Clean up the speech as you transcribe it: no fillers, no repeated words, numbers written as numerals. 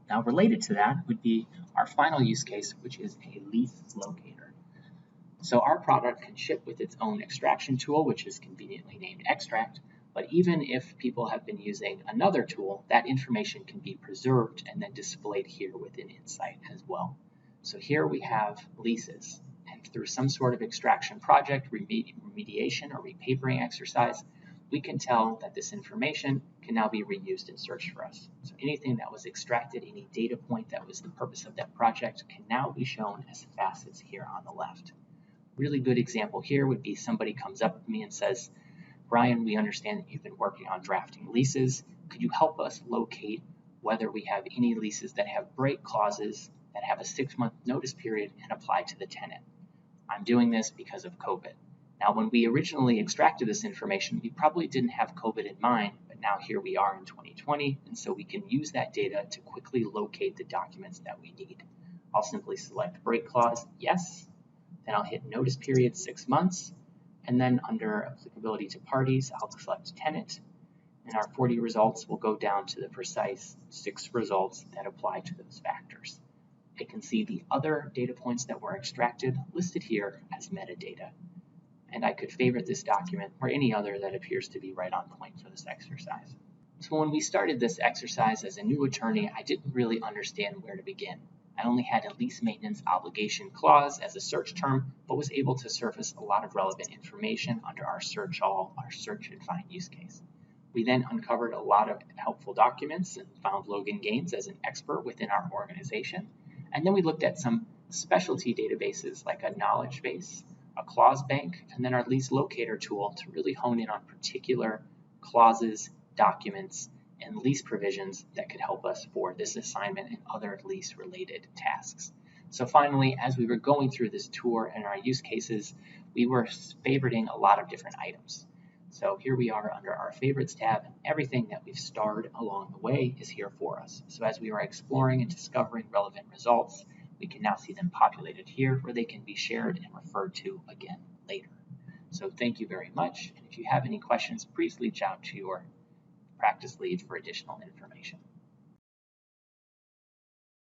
Now, related to that would be our final use case, which is a lease locator. So our product can ship with its own extraction tool, which is conveniently named Extract, but even if people have been using another tool, that information can be preserved and then displayed here within Insight as well. So here we have leases, and through some sort of extraction project, remediation, or repapering exercise, we can tell that this information can now be reused and searched for us. So anything that was extracted, any data point that was the purpose of that project, can now be shown as facets here on the left. Really good example here would be somebody comes up to me and says, Brian, we understand that you've been working on drafting leases. Could you help us locate whether we have any leases that have break clauses that have a 6-month notice period and apply to the tenant? I'm doing this because of COVID. Now, when we originally extracted this information, we probably didn't have COVID in mind, but now here we are in 2020, and so we can use that data to quickly locate the documents that we need. I'll simply select break clause, yes, then I'll hit notice period 6 months, and then under applicability to parties, I'll select tenant, and our 40 results will go down to the precise 6 results that apply to those factors. I can see the other data points that were extracted listed here as metadata. And I could favorite this document or any other that appears to be right on point for this exercise. So when we started this exercise as a new attorney, I didn't really understand where to begin. I only had a lease maintenance obligation clause as a search term, but was able to surface a lot of relevant information under our search all, our search and find use case. We then uncovered a lot of helpful documents and found Logan Gaines as an expert within our organization. And then we looked at some specialty databases like a knowledge base, a clause bank, and then our lease locator tool to really hone in on particular clauses, documents, and lease provisions that could help us for this assignment and other lease-related tasks. So finally, as we were going through this tour and our use cases, we were favoriting a lot of different items. So here we are under our favorites tab, and everything that we've starred along the way is here for us. So as we were exploring and discovering relevant results, we can now see them populated here where they can be shared and referred to again later. So thank you very much. And if you have any questions, please reach out to your practice lead for additional information.